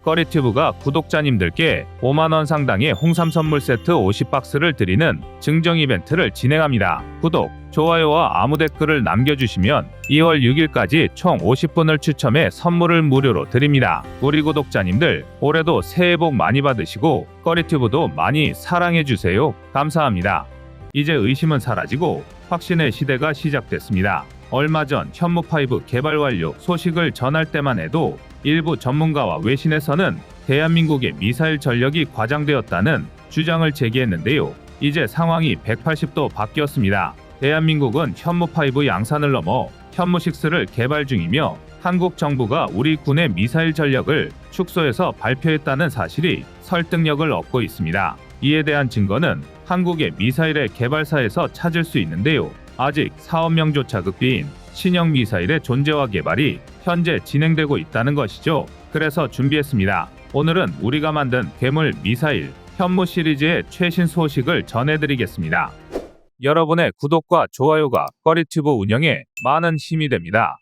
꺼리튜브가 구독자님들께 5만원 상당의 홍삼 선물 세트 50박스를 드리는 증정 이벤트를 진행합니다. 구독, 좋아요와 아무 댓글을 남겨주시면 2월 6일까지 총 50분을 추첨해 선물을 무료로 드립니다. 우리 구독자님들 올해도 새해 복 많이 받으시고 꺼리튜브도 많이 사랑해주세요. 감사합니다. 이제 의심은 사라지고 확신의 시대가 시작됐습니다. 얼마 전 현무5 개발 완료 소식을 전할 때만 해도 일부 전문가와 외신에서는 대한민국의 미사일 전력이 과장되었다는 주장을 제기했는데요. 이제 상황이 180도 바뀌었습니다. 대한민국은 현무5 양산을 넘어 현무6를 개발 중이며 한국 정부가 우리 군의 미사일 전력을 축소해서 발표했다는 사실이 설득력을 얻고 있습니다. 이에 대한 증거는 한국의 미사일의 개발사에서 찾을 수 있는데요. 아직 사업명조차 극비인 신형 미사일의 존재와 개발이 현재 진행되고 있다는 것이죠. 그래서 준비했습니다. 오늘은 우리가 만든 괴물 미사일 현무 시리즈의 최신 소식을 전해드리겠습니다. 여러분의 구독과 좋아요가 꺼리튜브 운영에 많은 힘이 됩니다.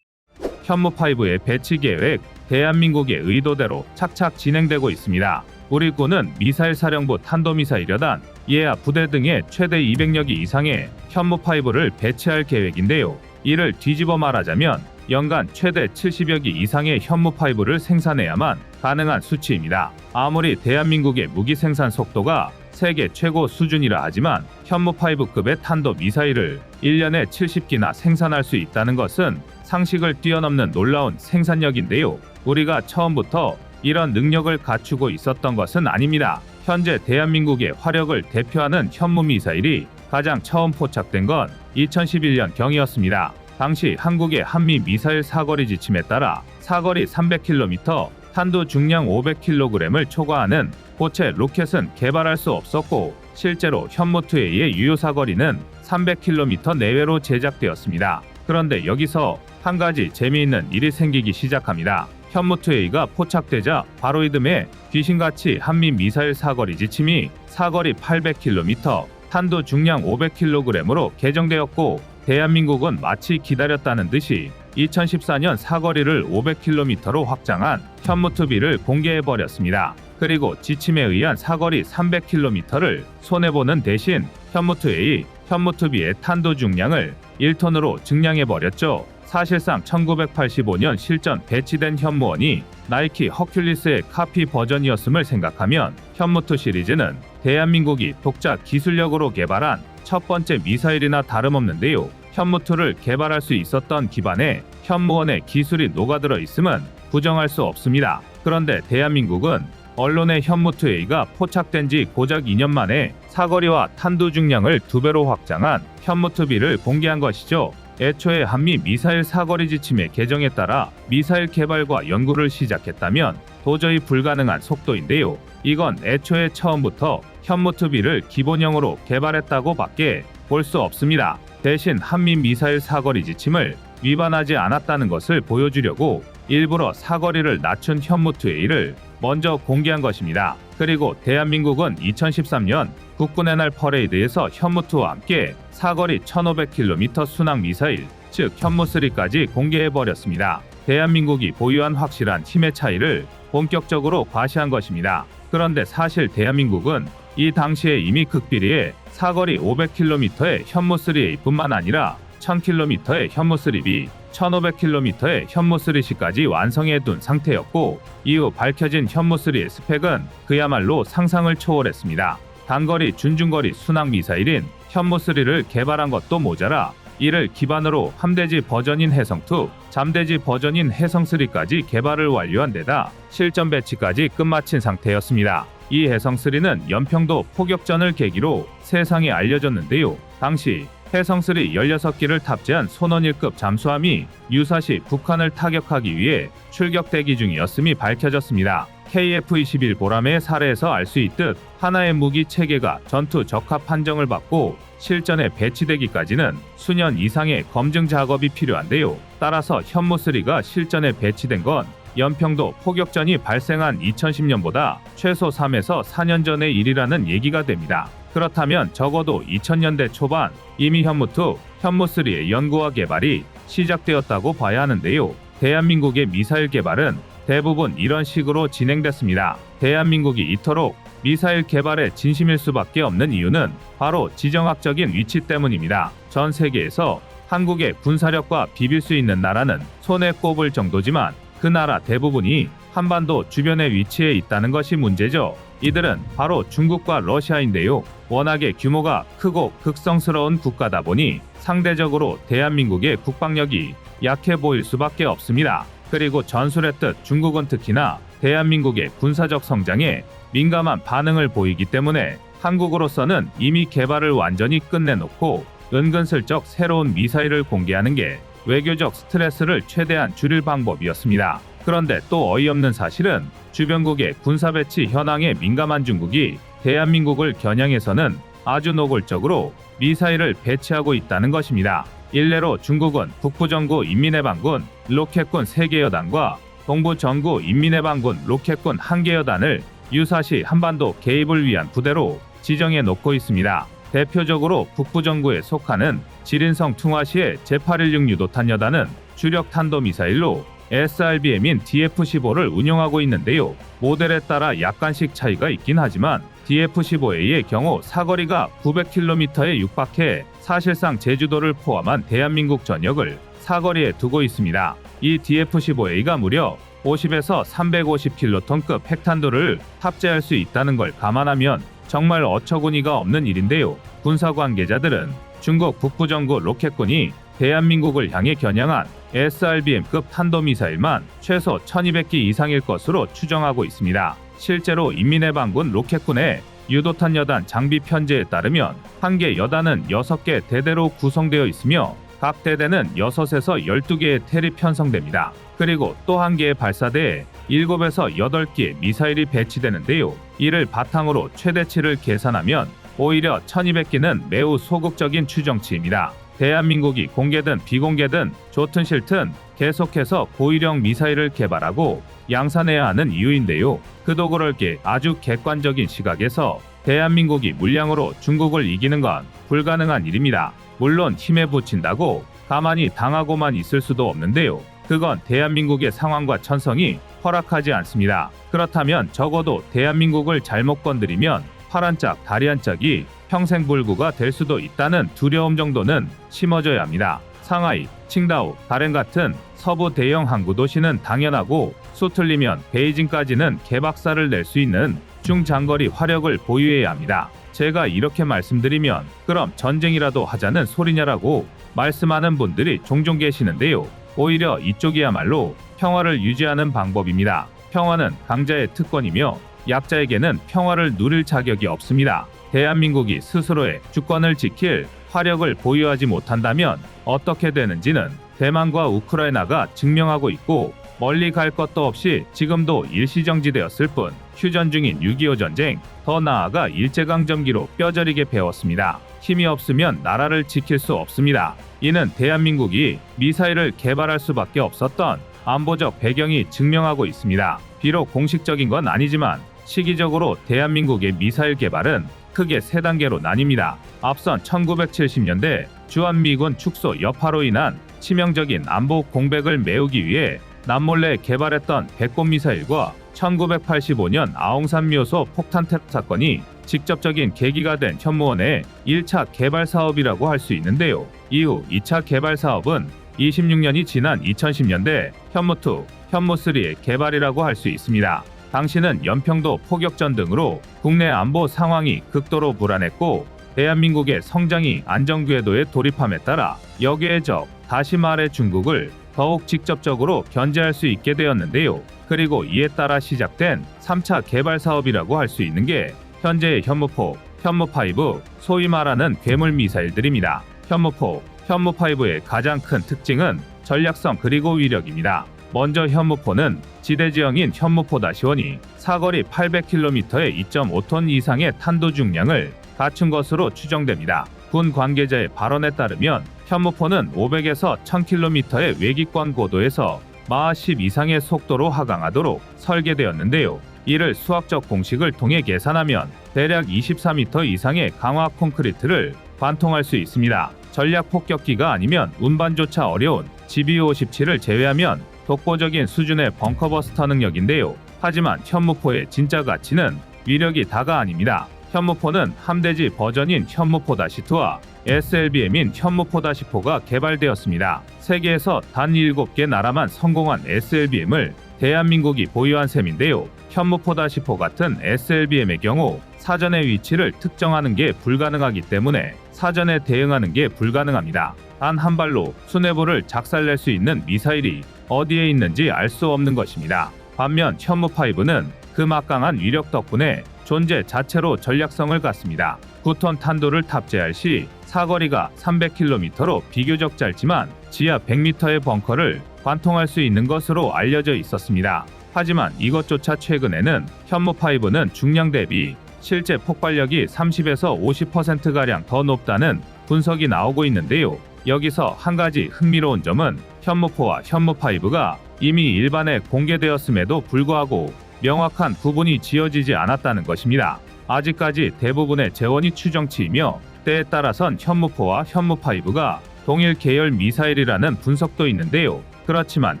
현무5의 배치 계획 대한민국의 의도대로 착착 진행되고 있습니다. 우리 군은 미사일 사령부 탄도미사일여단, 예하 부대 등의 최대 200여 기 이상의 현무5를 배치할 계획인데요. 이를 뒤집어 말하자면 연간 최대 70여 기 이상의 현무5를 생산해야만 가능한 수치입니다. 아무리 대한민국의 무기 생산 속도가 세계 최고 수준이라 하지만 현무5급의 탄도미사일을 1년에 70기나 생산할 수 있다는 것은 상식을 뛰어넘는 놀라운 생산력인데요. 우리가 처음부터 이런 능력을 갖추고 있었던 것은 아닙니다. 현재 대한민국의 화력을 대표하는 현무 미사일이 가장 처음 포착된 건 2011년 경이었습니다. 당시 한국의 한미 미사일 사거리 지침에 따라 사거리 300km, 탄도 중량 500kg을 초과하는 고체 로켓은 개발할 수 없었고 실제로 현무2A의 유효 사거리는 300km 내외로 제작되었습니다. 그런데 여기서 한 가지 재미있는 일이 생기기 시작합니다. 현무2A가 포착되자 바로 이듬해 귀신같이 한미 미사일 사거리 지침이 사거리 800km, 탄도 중량 500kg으로 개정되었고 대한민국은 마치 기다렸다는 듯이 2014년 사거리를 500km로 확장한 현무2B를 공개해버렸습니다. 그리고 지침에 의한 사거리 300km를 손해보는 대신 현무2A, 현무2B의 탄도 중량을 1톤으로 증량해버렸죠. 사실상 1985년 실전 배치된 현무1이 나이키 허큘리스의 카피 버전이었음을 생각하면 현무2 시리즈는 대한민국이 독자 기술력으로 개발한 첫 번째 미사일이나 다름없는데요. 현무2를 개발할 수 있었던 기반에 현무1의 기술이 녹아들어 있음은 부정할 수 없습니다. 그런데 대한민국은 언론의 현무2A가 포착된 지 고작 2년 만에 사거리와 탄도 중량을 2배로 확장한 현무2B를 공개한 것이죠. 애초에 한미 미사일 사거리 지침의 개정에 따라 미사일 개발과 연구를 시작했다면 도저히 불가능한 속도인데요. 이건 애초에 처음부터 현무2B를 기본형으로 개발했다고 밖에 볼 수 없습니다. 대신 한미 미사일 사거리 지침을 위반하지 않았다는 것을 보여주려고 일부러 사거리를 낮춘 현무2A를 먼저 공개한 것입니다. 그리고 대한민국은 2013년 국군의 날 퍼레이드에서 현무2와 함께 사거리 1500km 순항 미사일, 즉 현무3까지 공개해버렸습니다. 대한민국이 보유한 확실한 힘의 차이를 본격적으로 과시한 것입니다. 그런데 사실 대한민국은 이 당시에 이미 극비리에 사거리 500km의 현무3A뿐만 아니라 1000km의 현무3B, 1500km의 현무3C까지 완성해둔 상태였고 이후 밝혀진 현무3의 스펙은 그야말로 상상을 초월했습니다. 단거리 준중거리 순항 미사일인 현무3를 개발한 것도 모자라 이를 기반으로 함대지 버전인 해성2, 잠대지 버전인 해성3까지 개발을 완료한 데다 실전 배치까지 끝마친 상태였습니다. 이 해성3는 연평도 포격전을 계기로 세상에 알려졌는데요. 당시 해성3 16기를 탑재한 손원 1급 잠수함이 유사시 북한을 타격하기 위해 출격 대기 중이었음이 밝혀졌습니다. KF-21 보라매의 사례에서 알 수 있듯 하나의 무기 체계가 전투 적합 판정을 받고 실전에 배치되기까지는 수년 이상의 검증 작업이 필요한데요. 따라서 현무3가 실전에 배치된 건 연평도 포격전이 발생한 2010년보다 최소 3에서 4년 전의 일이라는 얘기가 됩니다. 그렇다면 적어도 2000년대 초반 이미 현무2, 현무3의 연구와 개발이 시작되었다고 봐야 하는데요. 대한민국의 미사일 개발은 대부분 이런 식으로 진행됐습니다. 대한민국이 이토록 미사일 개발에 진심일 수밖에 없는 이유는 바로 지정학적인 위치 때문입니다. 전 세계에서 한국의 군사력과 비빌 수 있는 나라는 손에 꼽을 정도지만 그 나라 대부분이 한반도 주변에 위치해 있다는 것이 문제죠. 이들은 바로 중국과 러시아인데요. 워낙에 규모가 크고 극성스러운 국가다 보니 상대적으로 대한민국의 국방력이 약해 보일 수밖에 없습니다. 그리고 전술했듯 중국은 특히나 대한민국의 군사적 성장에 민감한 반응을 보이기 때문에 한국으로서는 이미 개발을 완전히 끝내놓고 은근슬쩍 새로운 미사일을 공개하는 게 외교적 스트레스를 최대한 줄일 방법이었습니다. 그런데 또 어이없는 사실은 주변국의 군사배치 현황에 민감한 중국이 대한민국을 겨냥해서는 아주 노골적으로 미사일을 배치하고 있다는 것입니다. 일례로 중국은 북부정구 인민해방군 로켓군 3개 여단과 동부정구 인민해방군 로켓군 1개 여단을 유사시 한반도 개입을 위한 부대로 지정해 놓고 있습니다. 대표적으로 북부정구에 속하는 지린성 퉁화시의 제816 유도탄 여단은 주력 탄도미사일로 SRBM인 DF-15를 운용하고 있는데요. 모델에 따라 약간씩 차이가 있긴 하지만 DF-15A의 경우 사거리가 900km에 육박해 사실상 제주도를 포함한 대한민국 전역을 사거리에 두고 있습니다. 이 DF-15A가 무려 50에서 350킬로톤급 핵탄두를 탑재할 수 있다는 걸 감안하면 정말 어처구니가 없는 일인데요. 군사 관계자들은 중국 북부정구 로켓군이 대한민국을 향해 겨냥한 SRBM급 탄도미사일만 최소 1200기 이상일 것으로 추정하고 있습니다. 실제로 인민해방군 로켓군의 유도탄 여단 장비 편제에 따르면 한 개 여단은 6개 대대로 구성되어 있으며 각 대대는 6에서 12개의 텔이 편성됩니다. 그리고 또 한 개의 발사대에 7에서 8개의 미사일이 배치되는데요. 이를 바탕으로 최대치를 계산하면 오히려 1200기는 매우 소극적인 추정치입니다. 대한민국이 공개든 비공개든 좋든 싫든 계속해서 고위력 미사일을 개발하고 양산해야 하는 이유인데요. 그도 그럴 게 아주 객관적인 시각에서 대한민국이 물량으로 중국을 이기는 건 불가능한 일입니다. 물론 힘에 부친다고 가만히 당하고만 있을 수도 없는데요. 그건 대한민국의 상황과 천성이 허락하지 않습니다. 그렇다면 적어도 대한민국을 잘못 건드리면 팔 한 짝, 다리 한 짝이 평생불구가 될 수도 있다는 두려움 정도는 심어줘야 합니다. 상하이, 칭다오, 다롄 같은 서부 대형 항구 도시는 당연하고 수틀리면 베이징까지는 개박살을 낼 수 있는 중장거리 화력을 보유해야 합니다. 제가 이렇게 말씀드리면 그럼 전쟁이라도 하자는 소리냐라고 말씀하는 분들이 종종 계시는데요. 오히려 이쪽이야말로 평화를 유지하는 방법입니다. 평화는 강자의 특권이며 약자에게는 평화를 누릴 자격이 없습니다. 대한민국이 스스로의 주권을 지킬 화력을 보유하지 못한다면 어떻게 되는지는 대만과 우크라이나가 증명하고 있고 멀리 갈 것도 없이 지금도 일시정지되었을 뿐 휴전 중인 6.25 전쟁, 더 나아가 일제강점기로 뼈저리게 배웠습니다. 힘이 없으면 나라를 지킬 수 없습니다. 이는 대한민국이 미사일을 개발할 수밖에 없었던 안보적 배경이 증명하고 있습니다. 비록 공식적인 건 아니지만 시기적으로 대한민국의 미사일 개발은 크게 3단계로 나뉩니다. 앞선 1970년대 주한미군 축소 여파로 인한 치명적인 안보 공백을 메우기 위해 남몰래 개발했던 백곰 미사일과 1985년 아웅산 묘소 폭탄 테러 사건이 직접적인 계기가 된 현무원의 1차 개발 사업이라고 할 수 있는데요. 이후 2차 개발 사업은 26년이 지난 2010년대 현무2, 현무3의 개발이라고 할 수 있습니다. 당시는 연평도 포격전 등으로 국내 안보 상황이 극도로 불안했고 대한민국의 성장이 안정궤도에 돌입함에 따라 역외의 적, 다시 말해 중국을 더욱 직접적으로 견제할 수 있게 되었는데요. 그리고 이에 따라 시작된 3차 개발 사업이라고 할 수 있는 게 현재의 현무4, 현무5, 소위 말하는 괴물 미사일들입니다. 현무4, 현무5의 가장 큰 특징은 전략성 그리고 위력입니다. 먼저 현무4는 지대지형인 현무4-1이 사거리 800km에 2.5톤 이상의 탄도 중량을 갖춘 것으로 추정됩니다. 군 관계자의 발언에 따르면 현무4는 500에서 1000km의 외기권 고도에서 마하 10 이상의 속도로 하강하도록 설계되었는데요. 이를 수학적 공식을 통해 계산하면 대략 24m 이상의 강화 콘크리트를 관통할 수 있습니다. 전략 폭격기가 아니면 운반조차 어려운 GBU-57을 제외하면 독보적인 수준의 벙커버스터 능력인데요. 하지만 현무포의 진짜 가치는 위력이 다가 아닙니다. 현무포는 함대지 버전인 현무포-2와 SLBM인 현무포-4가 개발되었습니다. 세계에서 단 7개 나라만 성공한 SLBM을 대한민국이 보유한 셈인데요. 현무포-4 같은 SLBM의 경우 사전의 위치를 특정하는 게 불가능하기 때문에 사전에 대응하는 게 불가능합니다. 단 한 발로 수뇌부를 작살낼 수 있는 미사일이 어디에 있는지 알 수 없는 것입니다. 반면 현무5는 그 막강한 위력 덕분에 존재 자체로 전략성을 갖습니다. 9톤 탄도를 탑재할 시 사거리가 300km로 비교적 짧지만 지하 100m의 벙커를 관통할 수 있는 것으로 알려져 있었습니다. 하지만 이것조차 최근에는 현무5는 중량 대비 실제 폭발력이 30에서 50%가량 더 높다는 분석이 나오고 있는데요. 여기서 한 가지 흥미로운 점은 현무포와 현무5가 이미 일반에 공개되었음에도 불구하고 명확한 구분이 지어지지 않았다는 것입니다. 아직까지 대부분의 재원이 추정치이며 때에 따라선 현무포와 현무5가 동일 계열 미사일이라는 분석도 있는데요. 그렇지만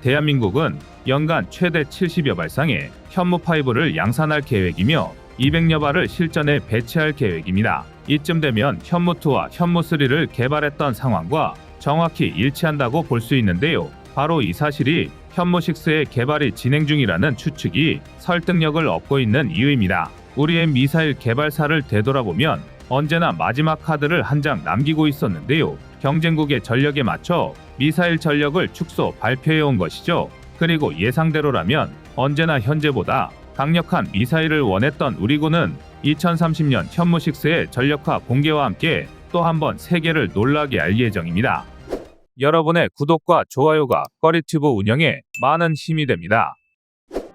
대한민국은 연간 최대 70여 발상의 현무5를 양산할 계획이며 200여 발을 실전에 배치할 계획입니다. 이쯤 되면 현무2와 현무3를 개발했던 상황과 정확히 일치한다고 볼 수 있는데요. 바로 이 사실이 현무6의 개발이 진행 중이라는 추측이 설득력을 얻고 있는 이유입니다. 우리의 미사일 개발사를 되돌아보면 언제나 마지막 카드를 한 장 남기고 있었는데요. 경쟁국의 전력에 맞춰 미사일 전력을 축소 발표해온 것이죠. 그리고 예상대로라면 언제나 현재보다 강력한 미사일을 원했던 우리군은 2030년 현무6의 전력화 공개와 함께 또 한 번 세계를 놀라게 할 예정입니다. 여러분의 구독과 좋아요가 꺼리튜브 운영에 많은 힘이 됩니다.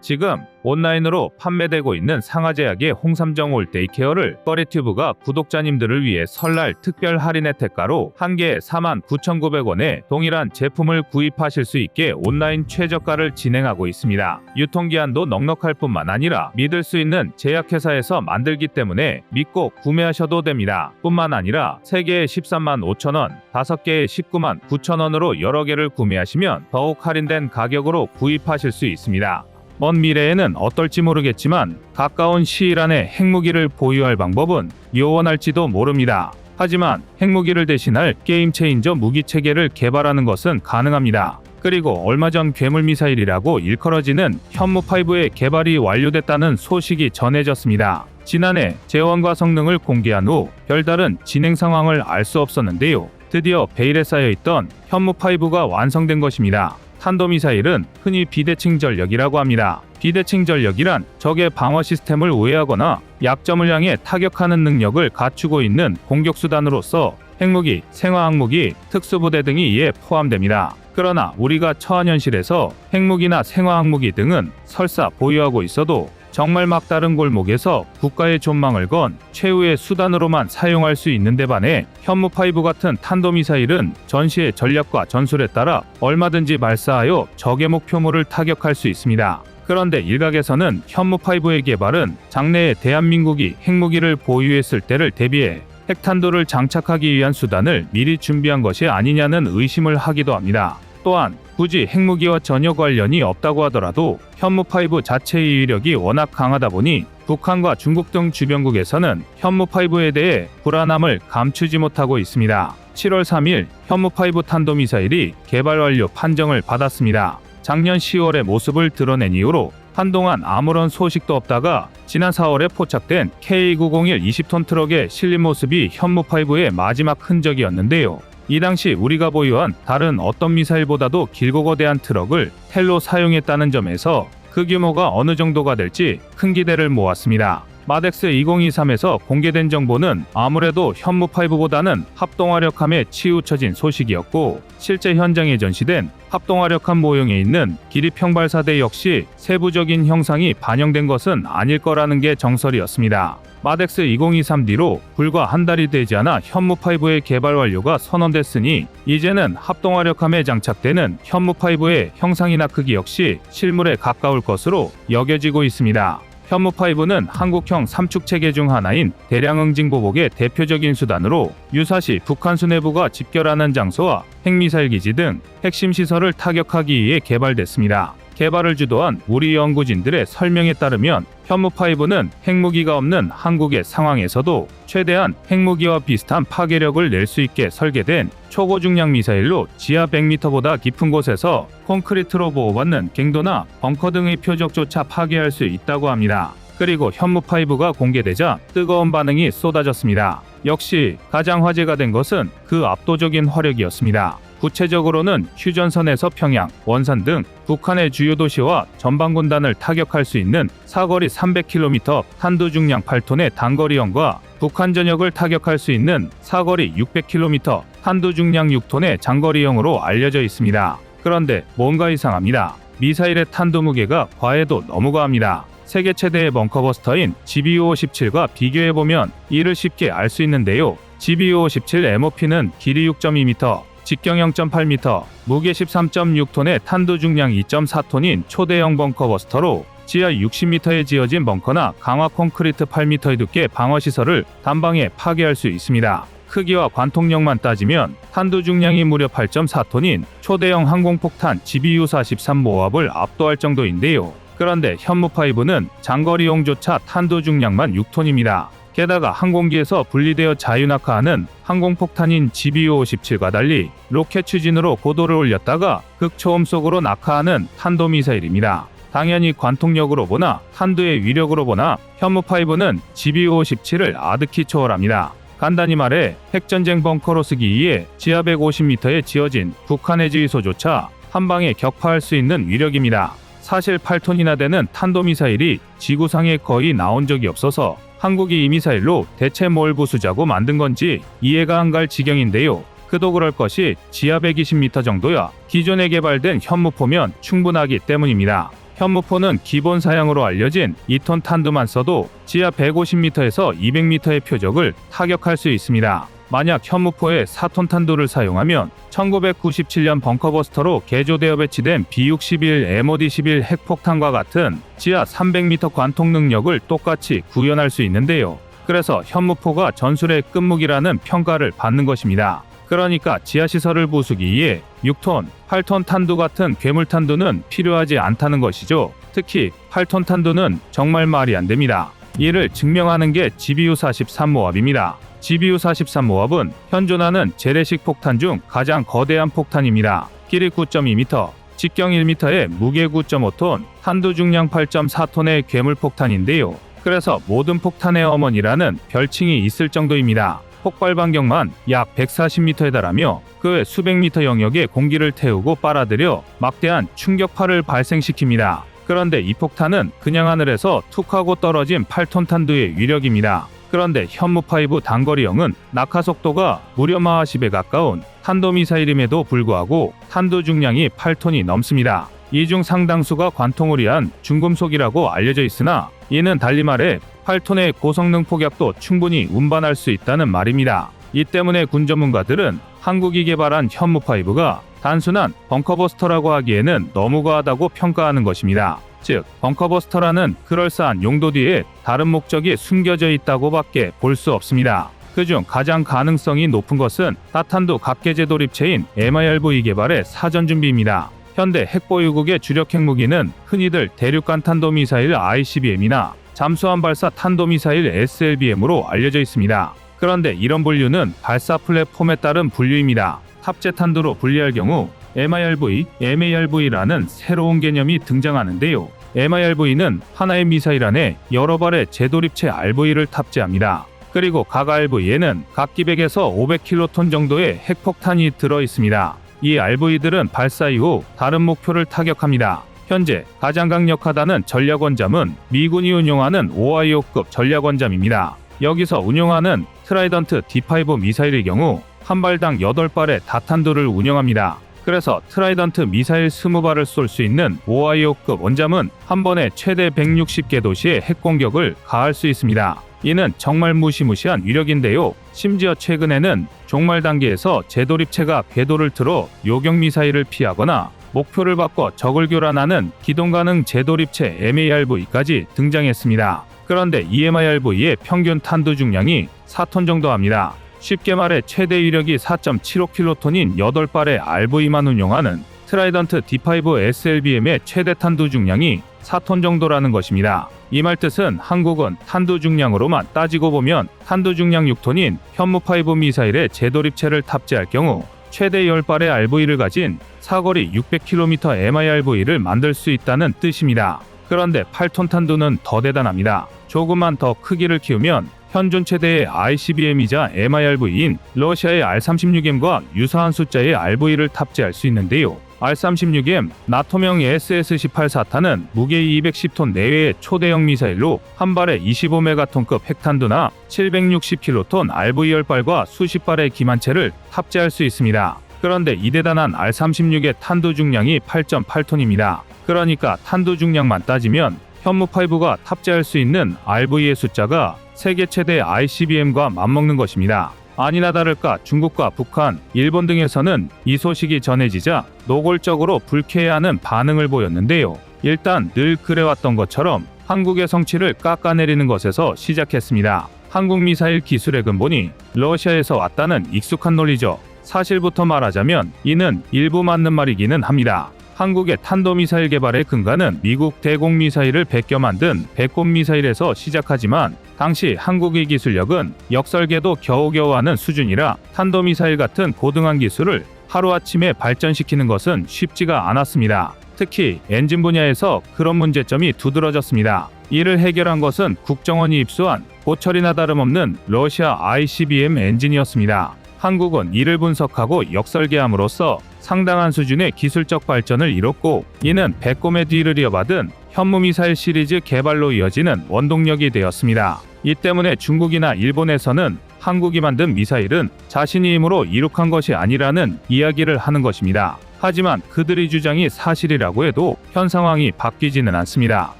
지금 온라인으로 판매되고 있는 상하제약의 홍삼정 올데이케어를 꺼리튜브가 구독자님들을 위해 설날 특별 할인 혜택가로 한 개에 49,900원에 동일한 제품을 구입하실 수 있게 온라인 최저가를 진행하고 있습니다. 유통기한도 넉넉할 뿐만 아니라 믿을 수 있는 제약회사에서 만들기 때문에 믿고 구매하셔도 됩니다. 뿐만 아니라 3개에 135,000원, 5개에 199,900원으로 여러 개를 구매하시면 더욱 할인된 가격으로 구입하실 수 있습니다. 먼 미래에는 어떨지 모르겠지만 가까운 시일 안에 핵무기를 보유할 방법은 요원할지도 모릅니다. 하지만 핵무기를 대신할 게임 체인저 무기 체계를 개발하는 것은 가능합니다. 그리고 얼마 전 괴물미사일이라고 일컬어지는 현무5의 개발이 완료됐다는 소식이 전해졌습니다. 지난해 재원과 성능을 공개한 후 별다른 진행 상황을 알 수 없었는데요. 드디어 베일에 쌓여있던 현무5가 완성된 것입니다. 탄도미사일은 흔히 비대칭 전력이라고 합니다. 비대칭 전력이란 적의 방어 시스템을 우회하거나 약점을 향해 타격하는 능력을 갖추고 있는 공격수단으로서 핵무기, 생화학무기, 특수부대 등이 이에 포함됩니다. 그러나 우리가 처한 현실에서 핵무기나 생화학무기 등은 설사 보유하고 있어도 정말 막다른 골목에서 국가의 존망을 건 최후의 수단으로만 사용할 수 있는데 반해 현무5 같은 탄도미사일은 전시의 전략과 전술에 따라 얼마든지 발사하여 적의 목표물을 타격할 수 있습니다. 그런데 일각에서는 현무5의 개발은 장래에 대한민국이 핵무기를 보유했을 때를 대비해 핵탄두를 장착하기 위한 수단을 미리 준비한 것이 아니냐는 의심을 하기도 합니다. 또한 굳이 핵무기와 전혀 관련이 없다고 하더라도 현무5 자체의 위력이 워낙 강하다 보니 북한과 중국 등 주변국에서는 현무5에 대해 불안함을 감추지 못하고 있습니다. 7월 3일 현무5 탄도미사일이 개발 완료 판정을 받았습니다. 작년 10월의 모습을 드러낸 이후로 한동안 아무런 소식도 없다가 지난 4월에 포착된 K901 20톤 트럭에 실린 모습이 현무5의 마지막 흔적이었는데요. 이 당시 우리가 보유한 다른 어떤 미사일보다도 길고 거대한 트럭을 텔로 사용했다는 점에서 그 규모가 어느 정도가 될지 큰 기대를 모았습니다. 마덱스 2023에서 공개된 정보는 아무래도 현무5보다는 합동화력함에 치우쳐진 소식이었고, 실제 현장에 전시된 합동화력함 모형에 있는 기립형발사대 역시 세부적인 형상이 반영된 것은 아닐 거라는 게 정설이었습니다. 마덱스 2023D로 불과 한 달이 되지 않아 현무5의 개발 완료가 선언됐으니 이제는 합동화력함에 장착되는 현무5의 형상이나 크기 역시 실물에 가까울 것으로 여겨지고 있습니다. 현무5는 한국형 삼축체계 중 하나인 대량응징보복의 대표적인 수단으로 유사시 북한 수뇌부가 집결하는 장소와 핵미사일 기지 등 핵심 시설을 타격하기 위해 개발됐습니다. 개발을 주도한 우리 연구진들의 설명에 따르면 현무5는 핵무기가 없는 한국의 상황에서도 최대한 핵무기와 비슷한 파괴력을 낼 수 있게 설계된 초고중량 미사일로 지하 100m보다 깊은 곳에서 콘크리트로 보호받는 갱도나 벙커 등의 표적조차 파괴할 수 있다고 합니다. 그리고 현무5가 공개되자 뜨거운 반응이 쏟아졌습니다. 역시 가장 화제가 된 것은 그 압도적인 화력이었습니다. 구체적으로는 휴전선에서 평양, 원산 등 북한의 주요 도시와 전방군단을 타격할 수 있는 사거리 300km 탄두 중량 8톤의 단거리형과 북한 전역을 타격할 수 있는 사거리 600km 탄두 중량 6톤의 장거리형으로 알려져 있습니다. 그런데 뭔가 이상합니다. 미사일의 탄두 무게가 과해도 너무 과합니다. 세계 최대의 벙커버스터인 GBU-57과 비교해보면 이를 쉽게 알 수 있는데요. GBU-57 MOP는 길이 6.2m, 직경 0.8m, 무게 13.6톤의 탄두 중량 2.4톤인 초대형 벙커버스터로 지하 60m에 지어진 벙커나 강화 콘크리트 8m의 두께 방어시설을 단방에 파괴할 수 있습니다. 크기와 관통력만 따지면 탄두 중량이 무려 8.4톤인 초대형 항공폭탄 GBU-43 모압을 압도할 정도인데요. 그런데 현무5는 장거리용조차 탄두 중량만 6톤입니다. 게다가 항공기에서 분리되어 자유낙하하는 항공폭탄인 GBU-57과 달리 로켓 추진으로 고도를 올렸다가 극초음 속으로 낙하하는 탄도미사일입니다. 당연히 관통력으로 보나 탄두의 위력으로 보나 현무5는 GBU-57을 아득히 초월합니다. 간단히 말해 핵전쟁 벙커로 쓰기 위해 지하 150m에 지어진 북한의 지휘소조차 한 방에 격파할 수 있는 위력입니다. 사실 8톤이나 되는 탄도미사일이 지구상에 거의 나온 적이 없어서 한국이 이 미사일로 대체 뭘 부수자고 만든 건지 이해가 안 갈 지경인데요. 그도 그럴 것이 지하 120m 정도야 기존에 개발된 현무포면 충분하기 때문입니다. 현무포는 기본 사양으로 알려진 2톤 탄두만 써도 지하 150m에서 200m의 표적을 타격할 수 있습니다. 만약 현무포에 4톤 탄두를 사용하면 1997년 벙커버스터로 개조되어 배치된 B-61 MOD-11 핵폭탄과 같은 지하 300m 관통 능력을 똑같이 구현할 수 있는데요. 그래서 현무포가 전술의 끝무기라는 평가를 받는 것입니다. 그러니까 지하시설을 부수기 위해 6톤, 8톤 탄두 같은 괴물탄두는 필요하지 않다는 것이죠. 특히 8톤 탄두는 정말 말이 안 됩니다. 이를 증명하는 게 GBU-43 모압입니다. GBU-43 모압은 현존하는 재래식 폭탄 중 가장 거대한 폭탄입니다. 길이 9.2m, 직경 1m에 무게 9.5톤, 탄두 중량 8.4톤의 괴물폭탄인데요. 그래서 모든 폭탄의 어머니라는 별칭이 있을 정도입니다. 폭발 반경만 약 140m에 달하며 그 외 수백 미터 영역에 공기를 태우고 빨아들여 막대한 충격파를 발생시킵니다. 그런데 이 폭탄은 그냥 하늘에서 툭 하고 떨어진 8톤 탄두의 위력입니다. 그런데 현무5 단거리형은 낙하 속도가 무려 마하 10에 가까운 탄도미사일임에도 불구하고 탄두 중량이 8톤이 넘습니다. 이 중 상당수가 관통을 위한 중금속이라고 알려져 있으나 이는 달리 말해 8톤의 고성능 폭약도 충분히 운반할 수 있다는 말입니다. 이 때문에 군 전문가들은 한국이 개발한 현무5가 단순한 벙커버스터라고 하기에는 너무 과하다고 평가하는 것입니다. 즉, 벙커버스터라는 그럴싸한 용도 뒤에 다른 목적이 숨겨져 있다고 밖에 볼 수 없습니다. 그중 가장 가능성이 높은 것은 다탄두 각계제 돌입체인 MIRV 개발의 사전 준비입니다. 현대 핵보유국의 주력 핵무기는 흔히들 대륙간 탄도미사일 ICBM이나 잠수함 발사 탄도미사일 SLBM으로 알려져 있습니다. 그런데 이런 분류는 발사 플랫폼에 따른 분류입니다. 탑재 탄두로 분리할 경우 MIRV, MARV라는 새로운 개념이 등장하는데요. MIRV는 하나의 미사일 안에 여러 발의 재돌입체 RV를 탑재합니다. 그리고 각 RV에는 각 기백에서 500킬로톤 정도의 핵폭탄이 들어 있습니다. 이 RV들은 발사 이후 다른 목표를 타격합니다. 현재 가장 강력하다는 전략원잠은 미군이 운용하는 오하이오급 전략원잠입니다. 여기서 운용하는 트라이던트 D5 미사일의 경우 한 발당 8발의 다탄두를 운영합니다. 그래서 트라이던트 미사일 20발을 쏠 수 있는 오하이오급 원잠은 한 번에 최대 160개 도시에 핵공격을 가할 수 있습니다. 이는 정말 무시무시한 위력인데요. 심지어 최근에는 종말 단계에서 재돌입체가 궤도를 틀어 요격 미사일을 피하거나 목표를 바꿔 적을 교란하는 기동 가능 재도립체 MARV까지 등장했습니다. 그런데 이 MARV의 평균 탄두 중량이 4톤 정도 합니다. 쉽게 말해 최대 위력이 4.75킬로톤인 8발의 RV만 운용하는 트라이던트 D5 SLBM의 최대 탄두 중량이 4톤 정도라는 것입니다. 이 말 뜻은 한국은 탄두 중량으로만 따지고 보면 탄두 중량 6톤인 현무5 미사일의 재도립체를 탑재할 경우 최대 10발의 RV를 가진 사거리 600km MIRV를 만들 수 있다는 뜻입니다. 그런데 8톤 탄두는 더 대단합니다. 조금만 더 크기를 키우면 현존 최대의 ICBM이자 MIRV인 러시아의 R-36M과 유사한 숫자의 RV를 탑재할 수 있는데요. R-36M 나토명 SS-18 무게 210톤 내외의 초대형 미사일로 한 발에 25메가톤급 핵탄두나 760킬로톤 RV10발과 수십 발의 기만체를 탑재할 수 있습니다. 그런데 이 대단한 R-36의 탄두 중량이 8.8톤입니다. 그러니까 탄두 중량만 따지면 현무5가 탑재할 수 있는 RV의 숫자가 세계 최대 ICBM과 맞먹는 것입니다. 아니나 다를까 중국과 북한, 일본 등에서는 이 소식이 전해지자 노골적으로 불쾌해하는 반응을 보였는데요. 일단 늘 그래왔던 것처럼 한국의 성취를 깎아내리는 것에서 시작했습니다. 한국 미사일 기술의 근본이 러시아에서 왔다는 익숙한 논리죠. 사실부터 말하자면 이는 일부 맞는 말이기는 합니다. 한국의 탄도미사일 개발의 근간은 미국 대공미사일을 베껴 만든 백곰미사일에서 시작하지만 당시 한국의 기술력은 역설계도 겨우겨우 하는 수준이라 탄도미사일 같은 고등한 기술을 하루아침에 발전시키는 것은 쉽지가 않았습니다. 특히 엔진 분야에서 그런 문제점이 두드러졌습니다. 이를 해결한 것은 국정원이 입수한 고철이나 다름없는 러시아 ICBM 엔진이었습니다. 한국은 이를 분석하고 역설계함으로써 상당한 수준의 기술적 발전을 이뤘고 이는 백곰의 뒤를 이어받은 현무미사일 시리즈 개발로 이어지는 원동력이 되었습니다. 이 때문에 중국이나 일본에서는 한국이 만든 미사일은 자신의 힘으로 이룩한 것이 아니라는 이야기를 하는 것입니다. 하지만 그들의 주장이 사실이라고 해도 현 상황이 바뀌지는 않습니다.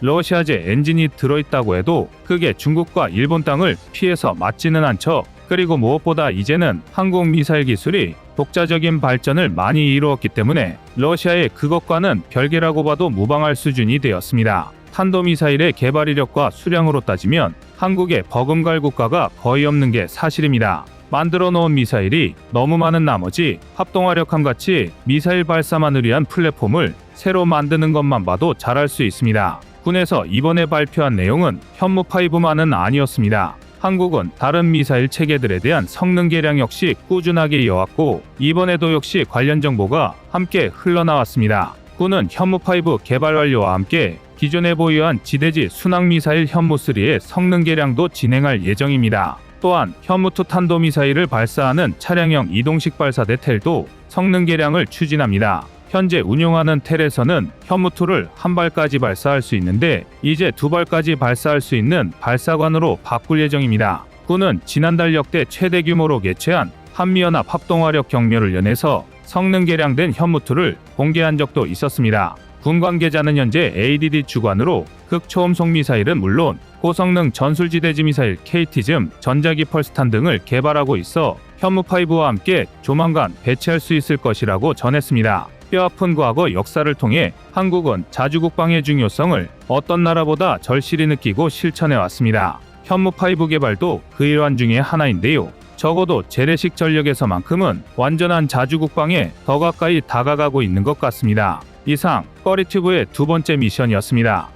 러시아제 엔진이 들어있다고 해도 그게 중국과 일본 땅을 피해서 맞지는 않죠. 그리고 무엇보다 이제는 한국 미사일 기술이 독자적인 발전을 많이 이루었기 때문에 러시아의 그것과는 별개라고 봐도 무방할 수준이 되었습니다. 탄도미사일의 개발 이력과 수량으로 따지면 한국의 버금갈 국가가 거의 없는 게 사실입니다. 만들어 놓은 미사일이 너무 많은 나머지 합동화력함 같이 미사일 발사만을 위한 플랫폼을 새로 만드는 것만 봐도 잘할 수 있습니다. 군에서 이번에 발표한 내용은 현무5만은 아니었습니다. 한국은 다른 미사일 체계들에 대한 성능 개량 역시 꾸준하게 이어왔고 이번에도 역시 관련 정보가 함께 흘러나왔습니다. 군은 현무5 개발 완료와 함께 기존에 보유한 지대지 순항미사일 현무3의 성능 개량도 진행할 예정입니다. 또한 현무2 탄도미사일을 발사하는 차량형 이동식 발사대 텔도 성능 개량을 추진합니다. 현재 운용하는 텔에서는 현무2를 한 발까지 발사할 수 있는데 이제 두 발까지 발사할 수 있는 발사관으로 바꿀 예정입니다. 군은 지난달 역대 최대 규모로 개최한 한미연합 합동화력 경렬을 연해서 성능 개량된 현무2를 공개한 적도 있었습니다. 군 관계자는 현재 ADD 주관으로 극초음속 미사일은 물론 고성능 전술지대지 미사일 KT즘, 전자기 펄스탄 등을 개발하고 있어 현무5와 함께 조만간 배치할 수 있을 것이라고 전했습니다. 뼈아픈 과거 역사를 통해 한국은 자주국방의 중요성을 어떤 나라보다 절실히 느끼고 실천해왔습니다. 현무5 개발도 그 일환 중의 하나인데요. 적어도 재래식 전력에서만큼은 완전한 자주국방에 더 가까이 다가가고 있는 것 같습니다. 이상 꺼리튜브의 두 번째 미션이었습니다.